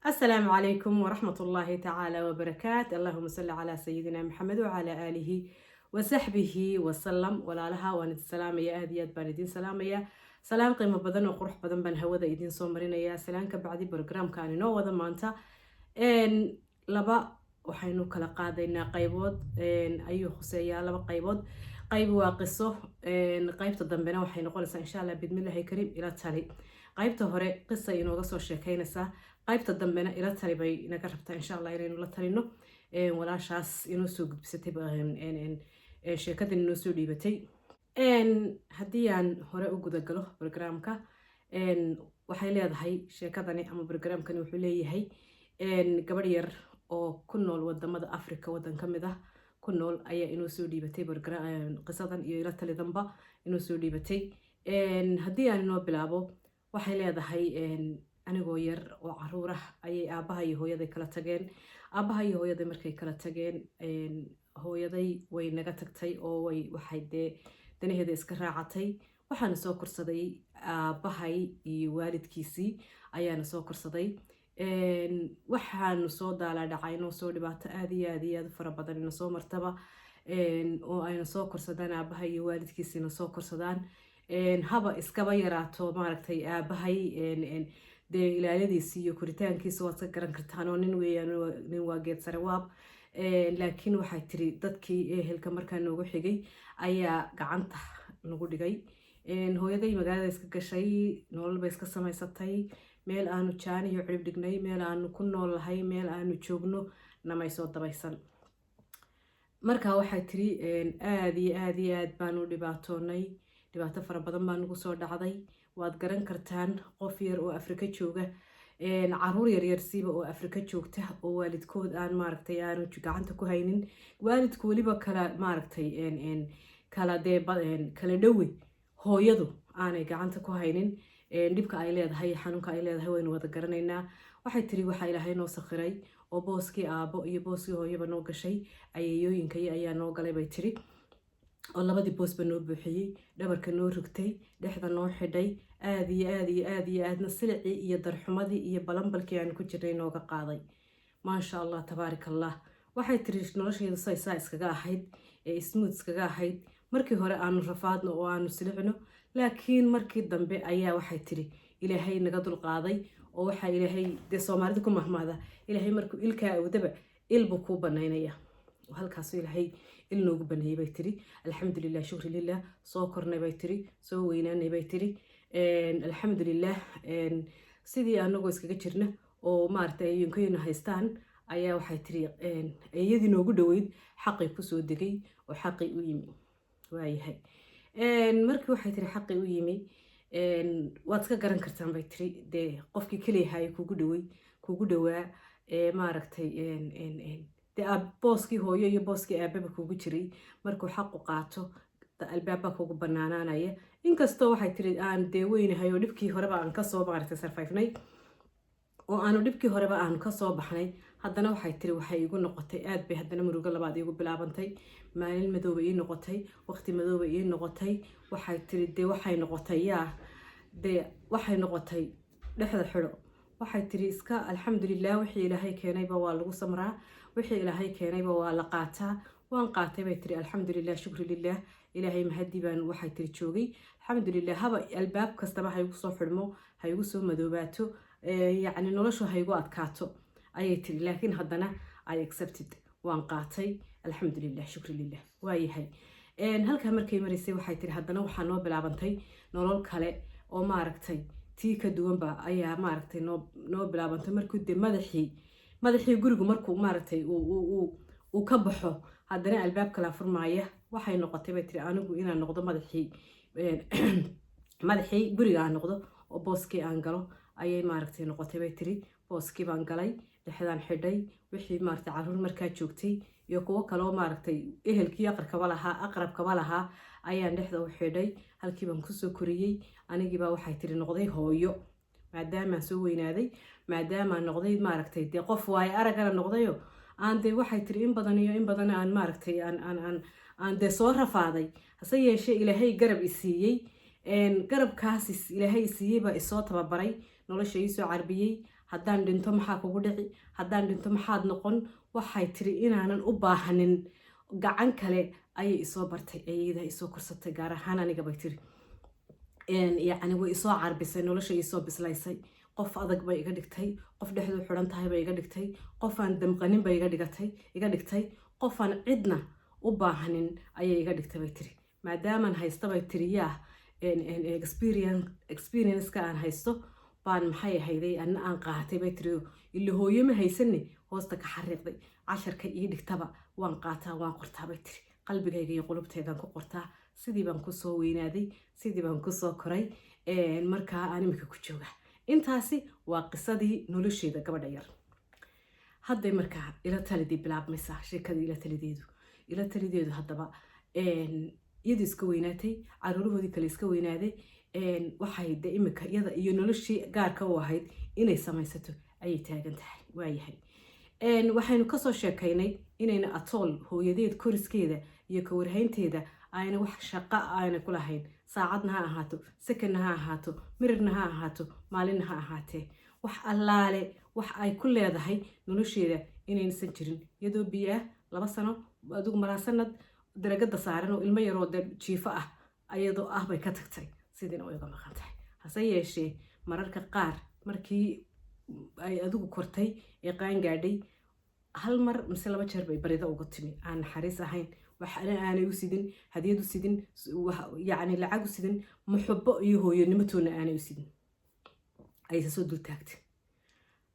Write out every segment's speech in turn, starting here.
السلام عليكم ورحمة الله تعالى وبركاته. اللهم صل على سيدنا محمد وعلى آله وصحبه وسلم. ولا لها وان السلام يا أهديات باندين سلام يا سلام قيمة بدن وقروح بدن بن هودا يدين سومرين يا سلام كبعدي برنامج كان نو وذا مانتا إن لبا وحينو كلا قادينا قيبود إن أيو خسيا لبا قيبود قيب واقصه إن قيب تضمبنا وحينو قلنا إن شاء الله بإذن الله كريم إلى تالي قيبته هوري قصة إنو قصو شيكينسا qaybta dambena ila tali bay inaga rabtaa insha Allah inaynu la talino walaashaas inuu soo gudbisatay sheekadan inuu soo dhiibatay haddii aan hore u guda galo barnaamijka waxay leedahay sheekadani ama barnaamijkani wuxuu leeyahay gabadh yar oo ku nool wadamada Afrika wadan kamid ah ku nool ayaa inuu soo dhiibatay qisadan iyo ila talidanba inuu soo dhiibatay haddii aan inoo bilaabo waxay leedahay anigoo yar oo caruur ah ayay aabaha iyo hooyaday kala tageen. Aabaha iyo hooyaday markay kala tageen hooyaday way naga tagtay oo waxay danaheeda iska raacatay. Waxaana soo korsaday aabahay iyo waalidkiisii ayaana soo korsaday. waxaanu soo daala dhacayno soo dhibaato aad iyo aad fara badan ina soo martaba oo ayna soo korsadaan aabaha iyo waalidkiisina soo korsadaan haba iskaba yaraato maaragtay aabahay dee ilaaladiisa iyo koritaankiisa waad ka garan kartaan oo nin weeyaan nin waa geed sare waab laakiin waxay tiri dadkii ehelka markaa noogu xigay ayaa gacanta nagu dhigay. hooyaday magaalada iska gashay, nolol bay iska samaysatay, meel aanu jaan iyo cirib dhignay, meel aanu ku noolahay, meel aanu joogno namay soo dabaysan. markaa waxay tiri aad iyo aad baanu dhibaatoonay, dhibaato fara badan baa nagu soo dhacday. waad garan kartaan qof yar oo Afrika jooga caruur yar siiba oo Afrika joogta oo waalidkood aan maaragtay aanu gacanta ku haynin, waalidku waliba kala maaragtay kala dhowe hooyadu aanay gacanta ku haynin dhibka ay leedahay xanuunka ay leedahay waynu wada garanaynaa. waxay tiri waxa Ilaahay noo sakhiray oo booskii aabo iyo booskii hooyaba noo gashay ayeeyooyinkay ayaa noo galay bay tiri oo labadii boosba noo buuxiyey, dhabarka noo rugtay, dhexda noo xidhay, aad iyo aadna silicii iyo darxumadii iyo balanbalkii aan ku jirnay nooga qaaday. maasha Allah tabaarakallah. waxay tiri nolosheedu saa iskaga ahayd smooth iskaga ahayd. markii hore aanu rafaadno oo aanu silicno, laakiin markii dambe ayaa waxay tiri Ilaahay naga dul qaaday oo waxa Ilaahay de Soomaalida ku mahmaada Ilaahay markuu ilka awdaba ilbu ku banaynaya halkaas Ilaahay il noogu baneeyay bay tiri. alxamdulillah shukri lillah. soo kornay bay tiri, soo weynaanay bay tiri. alxamdulillah sidii anagoo iskaga jirna oo maartay ayunkayna haystaan ayaa waxay tiri ayadii noogu dhaweyd xaqi ku soo degay oo xaqi u yimi. waayahay markii waxay tiri xaqi u yimi waad ka garan kartaan bay tiri de qofkii kaliya hay kugu dhawaa maaragtay de booskii hooyo iyo booskii aababa kugu jiray markuu xaq u qaato albaabba kugu banaanaanaya. inkastoo waxay tiri aan dee weynahay oo dhibkii horeba aan kasoo maaragtay sarfaifnay oo aanu dhibkii horeba aanu kasoo baxnay, haddana waxay tiri waxay igu noqotay aad bay haddana murugo labaad igu bilaabantay. maalin madooba ii noqotay, waqti madooba ii noqotay. waxay tiri de waxay noqotay dhexda xidho. waxay tiri iska alxamdulillah wixii Ilaahay keenayba waa lagu samraa, wixii Ilaahay keenayba waa la qaataa. waan qaatay bay tiri alxamdulillah shukri lillah. Ilaahay mahadi baan waxay tiri joogay alxamdulillah. haba albaab kastaba ha igu soo xidhmo, ha igu soo madoobaato, yacni noloshu ha igu adkaato ayay tiri, laakiin haddana I accepted, waan qaatay alxamdulillah shukri lillah. waayahay halkaa markay maraysay waxay tiri haddana waxaa noo bilaabantay nolol kale oo maaragtay tii ka duwanba ayaa maaragtay noo bilaabantay. markuu de madaxii gurigu markuu maaragtay uu ka baxo haddana albaab kala furmaaya. waxay noqotay bay tiri anigu inaan noqdo madaxii guriga aan noqdo oo booskii aan galo ayay maaragtay noqotay bay tiri. booskii baan galay, dhexdaan xidhay, wixii maaragtay caruur markaa joogtay iyo kuwo kale oo maaragtay ehelkii aqrabkaba lahaa ayaan dhexda u xidhay. halkii baan kusoo koriyey. anigiibaa waxay tiri noqday hooyo maadaamaan soo weynaaday, maadaamaan noqday maaragtay dee qof waaye aragana noqdayo aan de waxay tiri in badan aan maaragtay aan de soo rafaaday. hase yeeshee Ilaahay garab i siiyey garabkaas Ilaahay siiyey baa isoo tababaray, nolosha ii soo carbiyey. haddaan dhinto maxaa kugu dhici haddaan dhinto maxaad noqon waxay tiri inaanan u baahanin gacan kale ayay isoo bartay iyada isoo korsatay gaar ahaan aniga bay tiri yacni way isoo carbisay nolosha isoo bislaysay qof adag bay iga dhigtay qof dhexdu xiran tahay bay iga dhigtay qof aan damqanin bay iga dhigtay qof aan cidna u baahanin ayay iga dhigtay bay tiri maadaamaan haysta bay tiri yaa experience-ka aan haysto baan maxay ahayday anna aan qaatay bay tiri ila hooyo ma haysanne hoosta ka xariiqday casharka ii dhigtaba waan qaataa waan qortaa bay tiri qalbigayga iyo qulubteedaan ku qortaa sidii baan kusoo weynaaday sidii baan kusoo koray markaa aan imika ku jooga intaasi waa qisadii nolosheeda gabadha yar hadday markaa ila talidii bilaabmaysaa sheekadii ila talideedu haddaba iyadu iska weynaatay caruurahoodii kale iska weynaaday waxay de imika iyada iyo noloshii gaarka u ahayd inay samaysato ayay taagan tahay waayahay waxaynu kasoo sheekaynay inayna atool hooyadeed koriskeeda iyo ka warhaynteeda ayna wax shaqo ayna ku lahayn saacadna ha ahaato sekonna ha ahaato mirirna ha ahaato maalinna ha ahaatee wax allaale wax ay ku leedahay nolosheeda inaynasan jirin iyadoo biyaah 2 sano adigu maraa sanad daragada saaran oo ilmo yaroo jiifo ah ayadoo ah bay ka tagtay sidiina way uga maqan tahay hase yeeshee mararka qaar markii ay adigu kortay ee qaan gaadhay hal mar mise 2 jeer bay barida uga timi aan naxariis ahayn wax aanay u sidin hadiyad u sidin yacni lacag u sidin muxubbo iyo hooyonimo toona aanay u sidin ayay soo dul taagtay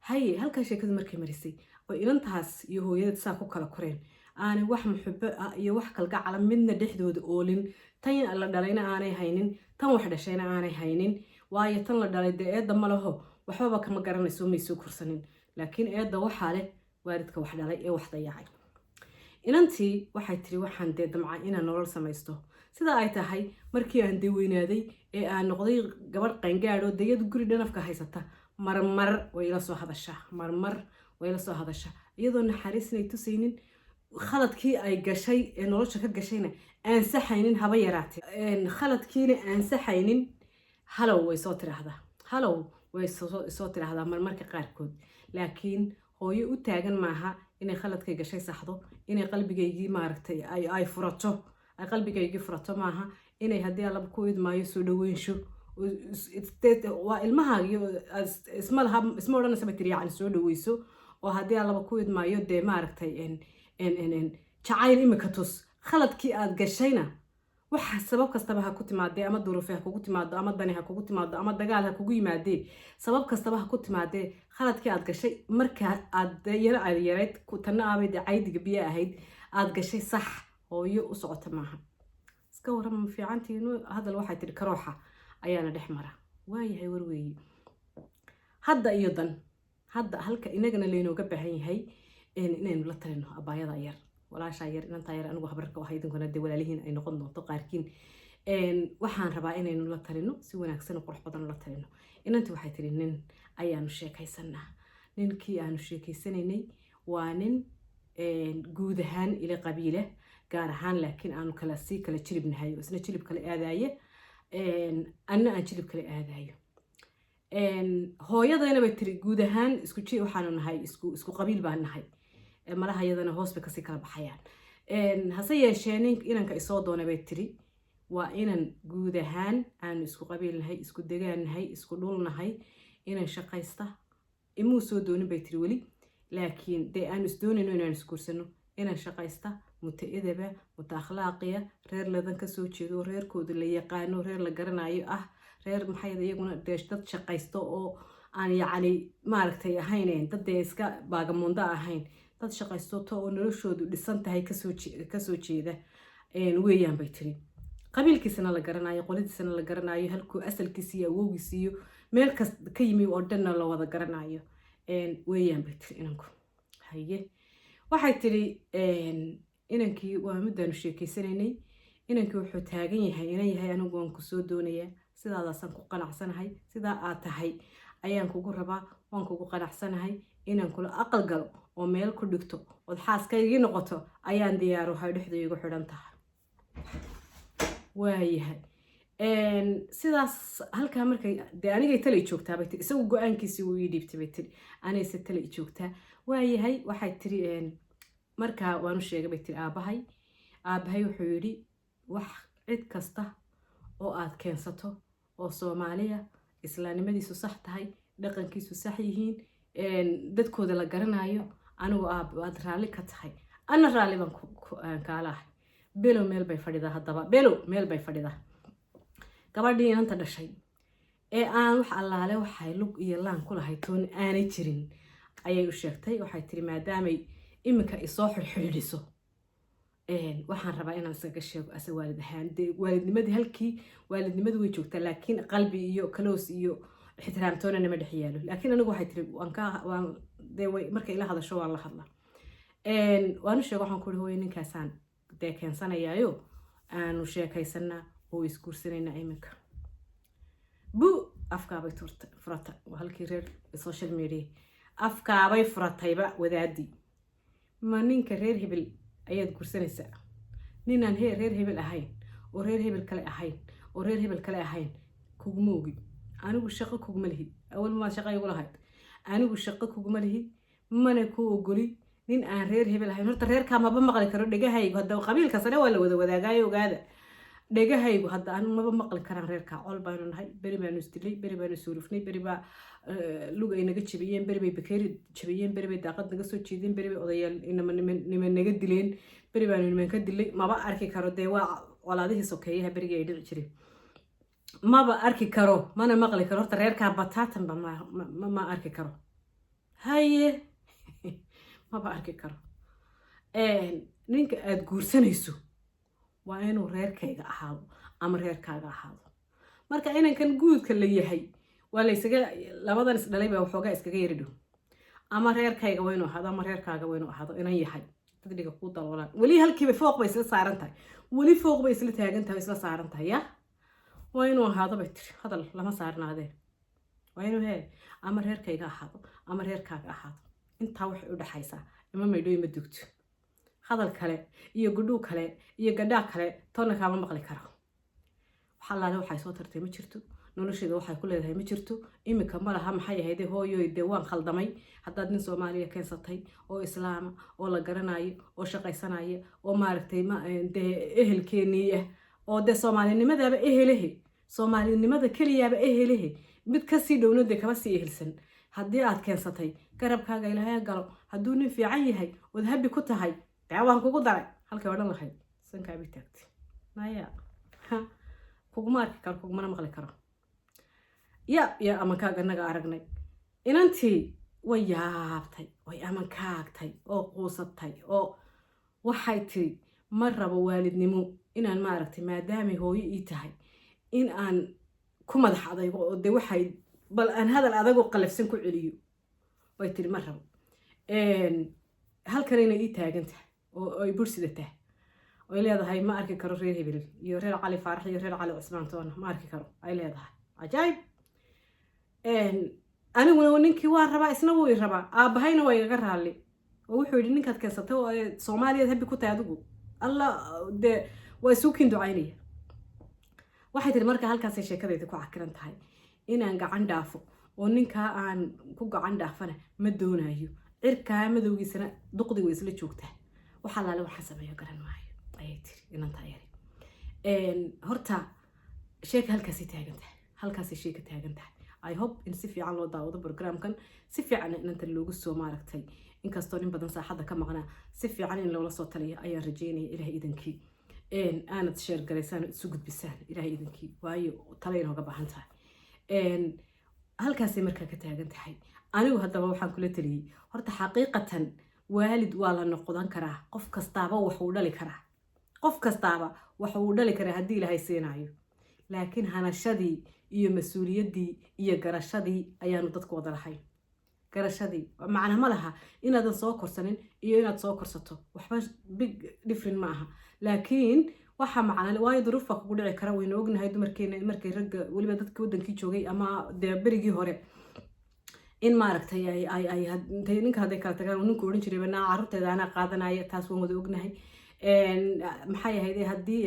haye halkaa sheekadu markay marisay oo inantaas iyo hooyadeed saa ku kala koreen aanay wax muxubbo iyo wax kalgacala midna dhexdooda oolin tan la dhalayna aanay haynin tan wax dhashayna aanay haynin waayo tan la dhalay dee eedda ma laho waxbaba kama garanayso may soo korsanin laakiin eedda waxaa leh waalidka wax dhalay ee wax dayacay inantii waxay tiri waxaan dee damca inaan nolol samaysto sida ay tahay markii aan dee weynaaday ee aan noqday gabadh qaangaadho dayad guri dhanafka haysata marmar way ila soo hadashaa iyadoo naxariisnay tusaynin khaladkii ay gashay ee nolosha ka gashayna aan saxaynin haba yaraatee khaladkiina aan saxaynin halow way soo tiraahdaa marmarka qaarkood laakiin hooyo u taagan maaha inay khaladkay gashay saxdo inay qalbigaygii maaragtay ay furato ay qalbigaygii furato maaha inay haddii allaba ku idmaayo soo dhaweynsho waa ilmahaagiyo isma odhanaysa bay tiri yacni soo dhaweyso oo haddii allaba ku idmaayo dee maaragtay jacayl imika tus khaladkii aad gashayna waxa sabab kastaba ha ku timaadee ama duruufe ha kugu timaado ama dani ha kugu timaado ama dagaal ha kugu yimaadee sabab kastaba ha ku timaadee khaladkii aad gashay markaa aad yarayd tanna aabay dee caydiga biyo ahayd aad gashay sax hooyo u socota maaha iska warama ma fiicantiinu hadal waxay tiri karooxa ayaana dhex mara waayahay warweeye hadda iyo dan hadda halka inagana laynooga baahan yahay inaynu la talino abaayada yar walaashaa yar inantaa yar anigu habarka waxa idinkuna dee walaalihiin ay noqon doonto qaarkiin waxaan rabaa inaynu la talino si wanaagsan oo qurux badan la talino inantii waxay tiri nin ayaanu sheekaysanaa ninkii aanu sheekaysanaynay waa nin guud ahaan ila qabiile gaar ahaan laakiin aanu kala jilibnahay oo isna jilib kale aadaaye anna aan jilib kale aadaayo hooyadayna bay tiri guud ahaan waxaanu nahay isku qabiil baan nahay malaha iyadana hoos bay kasii kala baxayaan hase yeeshee inanka isoo doona bay tiri waa inan guud ahaan aanu isku qabiil nahay isku degaan nahay isku dhul nahay inan shaqaysta imuu soo doonin bay tiri weli laakiin dee aanu isdoonayno inaan isguursano inan shaqaysta muta-idaba muta akhlaaqiya reer ladan kasoo jeedo reerkooda la yaqaano reer la garanayo ah reer maxay iyaguna dee dad shaqaysto oo aan yacni maaragtay ahayn dad dee iska baagamundo ahayn dad shaqaystoto oo noloshoodu dhisan tahay kasoo jeeda weeyaan bay tiri qabiilkiisana la garanayo qoladiisana la garanayo halkuu asalkiisa iyo awowgiisa iyo meel kas ka yimi oo dhanna la wada garanayo weeyaan bay tiri inanku haye waxay tiri inankii waa middaanu sheekaysanaynay inankii wuxuu taagan yahay inan yahay anigu waan ku soo doonayaa sidaadaasaan ku qanacsanahay sidaa aad tahay ayaan kugu rabaa waan kugu qanacsanahay inaan kula aqal galo oo meel ku dhigto ood xaaskaygii noqoto ayaan diyaaro hay dhexda igu xidhan tahay waayahay sidaas halkaa markay dee anigay tala i joogtaa bay tiri isagu go-aankiisii wuu ii dhiibtay bay tiri anayse tala i joogtaa waayahay waxay tiri markaa waanu sheegay bay tiri aabahay wuxuu yidhi wax cid kasta oo aad keensato oo soomaaliya islaamnimadiisu sax tahay dhaqankiisu sax yihiin dadkooda la garanayo anigu aad raalli ka tahay ana raalli baan kaala ahay below meel bay fadhidaa haddaba below meel bay fadhidaa gabadhii inanta dhashay ee aan wax allaale waxay lug iyo laan ku lahay toon aanay jirin ayay u sheegtay waxay tiri maadaamay iminka isoo xirxidhiso waxaan rabaa inaan isaga sheego ase waalid ahaan dee waalidnimadii halkii waalidnimadu way joogtaa laakiin qalbi iyo kaloos iyo ixtiraamtoona nama dhex yaalo laakiin anigu waxay tiri markay ila hadasho waan la hadla waanu sheego waxaan ku hooyo ninkaasaan dee keensanayaayo aanu sheekaysanaa oo isguursanaynaa iminka afkaabay furatay waa halkii reer social media afkaabay furatayba wadaadii ma ninka reer hebel ayaad guursanaysaa ninaan reer hebel ahayn oo reer hebel kale ahayn oo reer hebel kale ahayn kuguma ogi anigu shaqo kuguma lihi awal ma shaqo igu lahayd anigu shaqo kuguma lihi mana ku ogoli nin aan reer hebel ahayn horta reerkaa maba maqli karo dhegahaygu hadda qabiilka sare waa la wada wadaagaayo ogaada dhegahaygu hadda aan maba maqli karaan reerkaa col baanu nahay beri baanu isdilay beri baanu suurufnay beri baa lug ay naga jabiyeen beri bay bakeeri jabiyeen beri bay daaqad naga soo jiideen beri bay odayaal niman naga dileen beri baanu niman ka dilay maba arki karo dee waa colaadihii sokeeyaha berigii ay dhici jireen maba arki karo mana maqli karo horta reerkaa bataatanba ma arki karo haye maba arki karo ninka aad guursanayso waa inuu reerkayga ahaado ama reerkaaga ahaado marka inankan guudka la yahay waa laysaga labadan isdhalay baa waxoogaa iskaga yari dhow ama reerkayga waa inuu ahaado ama reerkaaga waa inuu ahaado inan yahay dadhiga kuu daloolaan weli halkiiba fooq bay isla saaran tahay weli fooq bay isla taagan tahay isla saaran tahay ya waa inuu ahaado bay tiri hadal lama saarnaadeen waa inuu ama reerkayga ahaado ama reerkaaga ahaado intaa waxay u dhaxaysaa ima maydho ima dugto hadal kale iyo gudhuu kale iyo gadhaa kale toonna kaama maqli karo waxalaale waxay soo tartay ma jirto nolosheeda waxay ku leedahay ma jirto iminka ma laha maxay ahayd hooyoy dee waan khaldamay haddaad nin soomaaliya keensatay oo islaama oo la garanayo oo shaqaysanaya oo maaragtay dee ehelkeenii ah oo dee soomaalinimadaaba ehelehe soomaalinimada keliyaaba ehelehe mid kasii dhowna dee kama sii ehelsan haddii aad keensatay garabkaaga ilaahay galo hadduu nin fiican yahay ood habi ku tahay dee waan kugu daray halkay odhan lahayd sankaabi taagtay maya kuguma arki karo kugumana maqli karo ya amankaaga naga aragnay inantii way yaabtay way amankaagtay oo quusatay oo waxay tiri ma rabo waalidnimo inaan maaragtay maadaamay hooyo ii tahay in aan ku madax adaygo oo dee waxay bal aan hadal adagoo qalafsan ku celiyo way tiri ma rabo halkan inay ii taagan tahay oo ay bursida tahay oy leedahay ma arki karo reer hebel iyo reer cali faarax iyo reer cali cusmaan toona ma arki karo ay leedahay cajaayib aniguna ninkii waa rabaa isna wuu i rabaa aabahayna waa igaga raalli oo wuxuu yidhi ninkaad keensatay oo soomaaliyaad habi ku tahay adigu alla dee waa isuukiin ducaynaya waxay tiri marka halkaasay sheekadayda ku cakiran tahay inaan gacan dhaafo oo ninkaa aan ku gacan dhaafana ma doonayo cirkaa madowgiisana duqdi way isla joogtaa waxa laale waxaan sameeyo garan maayo ayay tiri inantaa yari horta sheeka halkaasay taagan tahay halkaasay sheeka taagan tahay I hope in si fiican loo daawado programkan si fiican inanta loogu soo maaragtay inkastoo nin badan saaxadda ka maqnaa si fiican in loola soo taliyo ayaan rajeynaya ilaahay idankii aanad sheer garaysaan isu gudbisaan ilaahay idankii waayo tala inooga baahan tahay halkaasay markaa ka taagan tahay anigu haddaba waxaan kula taliyey horta xaqiiqatan waalid waa la noqdan karaa qof kastaaba wax uu dhali karaa qof kastaaba wax uu dhali karaa haddii ilaahay siinaayo laakiin hanashadii iyo mas-uuliyaddii iyo garashadii ayaanu dadku wada lahayn garashadii macna ma laha inaadan soo korsanin iyo inaad soo korsato waxba big different ma aha laakiin waxa macna waayo duruuf baa kugu dhici kara waynu ognahay dumarkeena markay ragga weliba dadkii wadankii joogay ama dee berigii hore in maaragtay ay ninka hadday kala tagaan ninku odhan jiray banaa carruurteeda anaa qaadanaya taas waan wada ognahay maxay ahayd haddii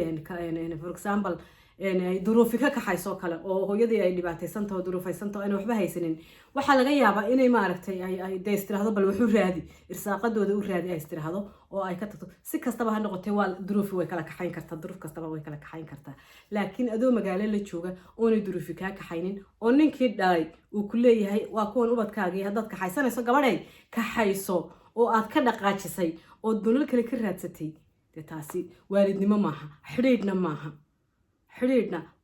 for example ay duruufi ka kaxayso kale oo hooyadii ay dhibaataysantaho duruufaysantaho aan waxba haysanin waxaa laga yaabaa inay maaragtay ay de istiraahdo bal wuxuu raadi irsaaqadooda u raadi ay istiraahdo oo ay ka tagto si kastaba ha noqotee waa duruufi way kala kaxayn kartaa duruuf kastaba way kala kaxayn kartaa laakiin adoo magaalo la jooga oonay duruufi kaa kaxaynin oo ninkii dhalay uu ku leeyahay waa kuwan ubadkaagii haddaad kaxaysanayso gabadhay kaxayso oo aad ka dhaqaajisay oo dunal kale ka raadsatay dee taasi waalidnimo maaha xidhiidhna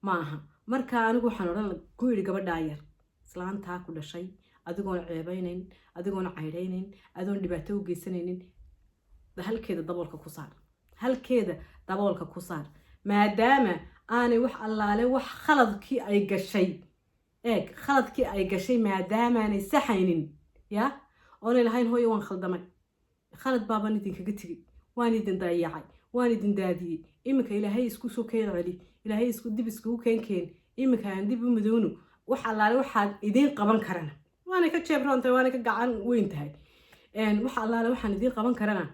maaha marka anigu waxaan odhan ku yidhi gabadhaa yar islaantaa ku dhashay adigoon ceebaynayn adigoon caydhaynayn adoon dhibaato u geysanaynin halkeeda daboolka ku saar maadaama aanay wax allaale wax khaladkii ay gashay maadaamaanay saxaynin ya oonay lahayn hooyo waan khaldamay khalad baabaan idinkaga tegay waan idin dayacay waan idin daadiyey iminka ilaahay isku soo keen celi ilaahay isku dib iskugu keen iminka aan dib u midowno wax allaale waxaad idiin qaban karana waanay ka jeebroontahay waanay ka gacan weyn tahay wax allaale waxaan idiin qaban karana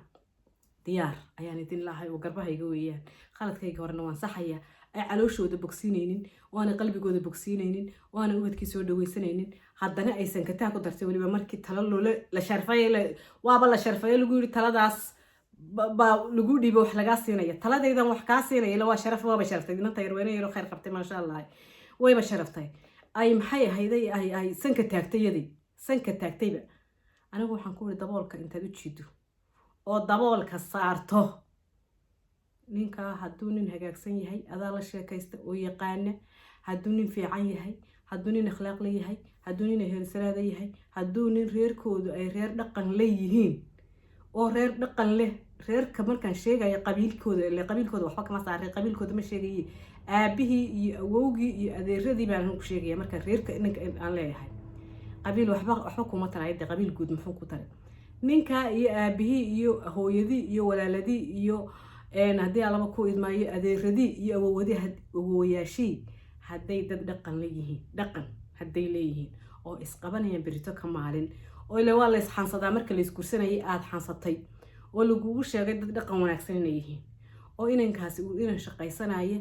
diyaar ayaan idin lahay oo garbahayga weeyaan khaladkayga horena waan saxaya ay calooshooda bogsiinaynin waana qalbigooda bogsiinaynin waana ubadkii soo dhaweysanaynin haddana aysan kataa ku dartay weliba markii talo la sharfay waaba la sharfay lagu yiri taladaas baa lagu dhiibo wax laga siinaya taladaydan wax ka siinaya la waa sharaf waaba sharaftay inta yar weynay khayr qabtay ma sha Allah wayba sharaftay ay maxay ahayday ay sanka taagtayba anigu waxaan ku wari daboolka intaad u jiido oo daboolka saarto ninka hadduu nin hagaagsan yahay adaa la sheekaysta oo yaqaana hadduu nin fiican yahay hadduu nin akhlaaq leeyahay hadduu nin heersanaada yahay hadduu nin reerkoodu ay reer dhaqan leeyihiin oo reer dhaqan leh reerka markaan sheegaya qabiilkooda waxba kama saaray qabiilkooda ma sheegaye aabihii iyo awowgii iyo adeeradii baan ku sheegaya marka reerka ninka aan leeyahay qabiil waxba kuma taray qabiil guud muxuu ku taray ninka iyo aabihii iyo hooyadii iyo walaaladii iyo haddii alaba ku idmaayo adeeradii iyo awowayaashii hadday dad dhaqan hadday leeyihiin oo isqabanayaan berito ka maalin oo ile waa la isxansadaa marka la isgursanayay aad xansatay oo lagugu sheegay dad dhaqan wanaagsan inay yihiin oo inankaasi uu inan shaqaysanaya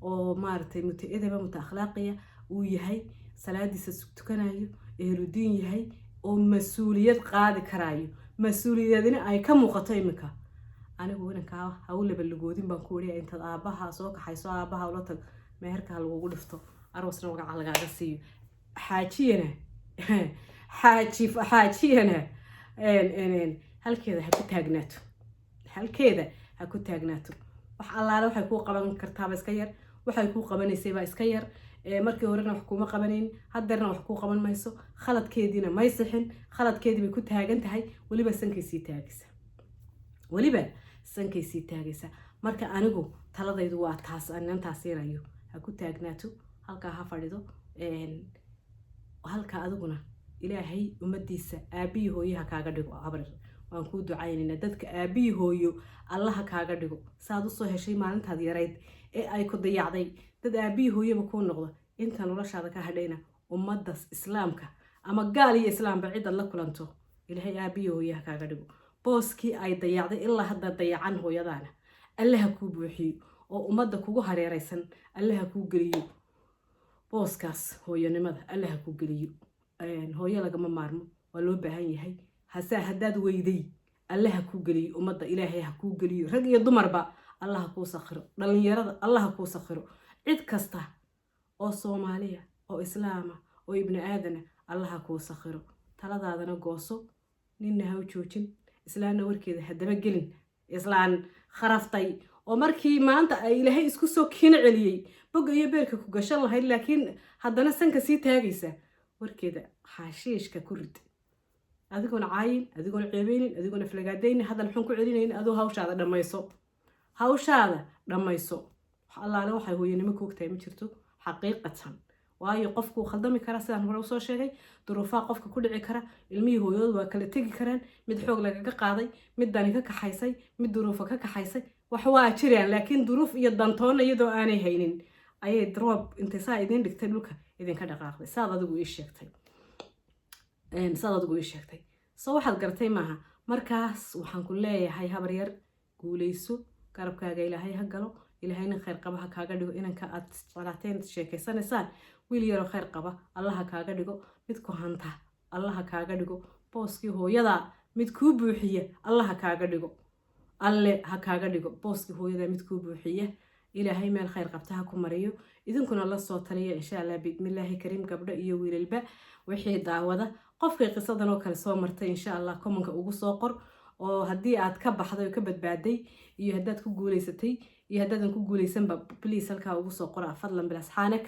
oo maaragtay muta akhlaaqiya uu yahay salaadiisa tukanayo ehludiin yahay oo mas-uuliyad qaadi karaayo mas-uuliyadina ay ka muuqato iminka anigu inankaa hawlaba lagoodin baan ku wariya intaad aabbaha soo kaxayso aabbaha ula tag meherkaa lagugu dhifto aroosna wagaca lagaaga siiyo xaajiyana halkeeda ha ku taagnaato wax allaale waxay kuu qaban kartaaba iska yar waxay kuu qabanaysayba iska yar markii horena wax kuuma qabanayn haddeerna wax kuu qaban mayso khaladkeediina may sixin khaladkeedii bay ku taagan tahay weliba sankay sii taagaysa marka anigu taladaydu waa taas anantaas siinayo ha ku taagnaato halkaa ha fadhido halkaa adiguna ilaahay ummadiisa aabbiyi hooyaha kaaga dhigo habrar waan kuu ducaynayna dadka aabbiyi hooyo allaha kaaga dhigo saad usoo heshay maalintaad yarayd ee ay ku dayacday dad aabbiyi hooyaba kuu noqdo inta noloshaada ka hadhayna ummadda islaamka ama gaal iyo islaamba cidaad la kulanto ilaahay aabbiyi hooyaha kaaga dhigo booskii ay dayacday ilaa hadda dayacan hooyadaana allaha kuu buuxiyo oo ummadda kugu hareeraysan allaha kuu geliyo booskaas hooyanimada allaha kuu geliyo hooyo lagama maarmo waa loo baahan yahay haddaad weyday allaha kuu geliyo ummadda ilaahay ha kuu geliyo rag iyo dumarba allaha kuu sakhiro dhalinyarada allaha kuu sakhiro cid kasta oo soomaaliya oo islaama oo ibni aadana allaha kuu sakhiro taladaadana gooso ninna ha u joojin islaanna warkeeda hadaba gelin islaan kharaftay oo markii maanta ay ilaahay isku soo kiina celiyey boga iyo beerka ku gashan lahayd laakiin haddana sanka sii taagaysa warkeeda xaashiishka ku rid adigoon caayin adigoon ceebeynin adigoon aflagaadaynin hadal xun ku celinaynin adoo hawshaada dhammayso wax allaale waxay hooyanimo ku ogtahay ma jirto xaqiiqatan waayo qofku khaldami kara sidaan hore usoo sheegay duruufaha qofka ku dhici kara ilmihii hooyadoodu waa kala tegi karaan mid xoog lagaga qaaday mid dani ka kaxaysay mid duruufa ka kaxaysay wax waa jiraan laakiin duruuf iyo dantoona iyadoo aanay haynin ayay droob intay saa idin dhigtay dhulka idinka dhaqaaqday saad adigu ii sheegtay soo waxaad garatay maaha markaas waxaan ku leeyahay habar yar guulayso garabkaaga ilaahay ha galo ilaahayna khayr qaba ha kaaga dhigo inanka aad jeclaateen sheekaysanaysaan wiil yaroo khayr qaba allah ha kaaga dhigo mid ku hanta allah ha kaaga dhigo booskii hooyada mid kuu buuxiya allah ha kaaga dhigo alle ha kaaga dhigo booskii hooyada mid kuu buuxiya ilaahay meel khayr qabta ha ku mariyo idinkuna la soo taliya insha allah biidmillaahi kariim gabdho iyo wiilalba wixii daawada qofkay qisadan oo kale soo martay insha allah komanka ugu soo qor oo haddii aad ka baxday oo ka badbaaday iyo haddaad ku guulaysatay iyo haddaadan ku guulaysanba please halkaa ugu soo qora fadlan bilasxaanak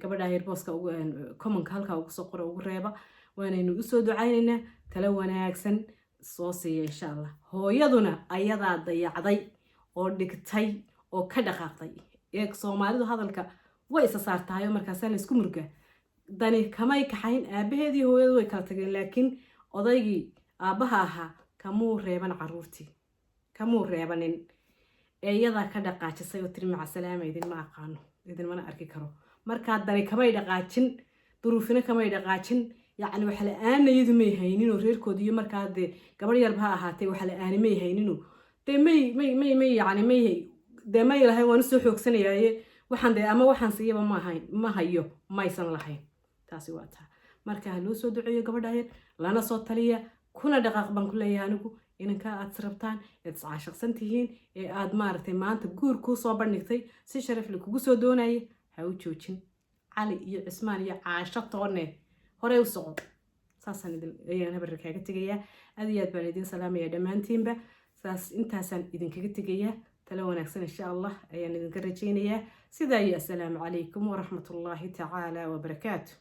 gabadha yar booska komanka halkaa ugu soo qora ugu reeba waanaynu usoo ducaynaynaa tala wanaagsan soo siiya insha allah hooyaduna ayadaa dayacday oo dhigtay oo ka dhaqaaqday eeg soomaalidu hadalka way isa saartahay oo markaasaa laysku murgaa dani kamay kaxayn aabaheedii hooyadu way kala tageen laakiin odaygii aabbaha ahaa kamuu reeban caruurtii kamuu reebanin iyadaa ka dhaqaajisay oo tiri maca salaama idinma aqaano idinmana arki karo markaa dani kamay dhaqaajin duruufina kamay dhaqaajin yacni waxa la-aanayadu may hayninoo reerkoodi iyo markaa dee gabadh yarba ha ahaatee waxa la-aani may hayninoo dee may yacni may dee may lahayn waan usoo xoogsanayaaye waxaan dee ama waxaan siiyaba ma hayo maysan lahayn taasi waa taa marka ha loo soo duceeyo gabadha yar lana soo taliya kuna dhaqaaq baan ku leeyahay anigu inankaa aad rabtaan eed iscaashaqsan tihiin ee aad maaragtay maanta guur kuu soo bandhigtay si sharaf le kugu soo doonaya ha u joojin cali iyo cismaan iyo caasho toone horey u soco saasaan ayaan habarka kaaga tegayaa aad iyo aad baan idin salaamaya dhammaantiinba saas intaasaan idinkaga tegayaa tala wanaagsan insha allah ayaan idinka rajaynayaa sidaa iyo assalaamu calaykum waraxmatullaahi tacaala wabarakaatu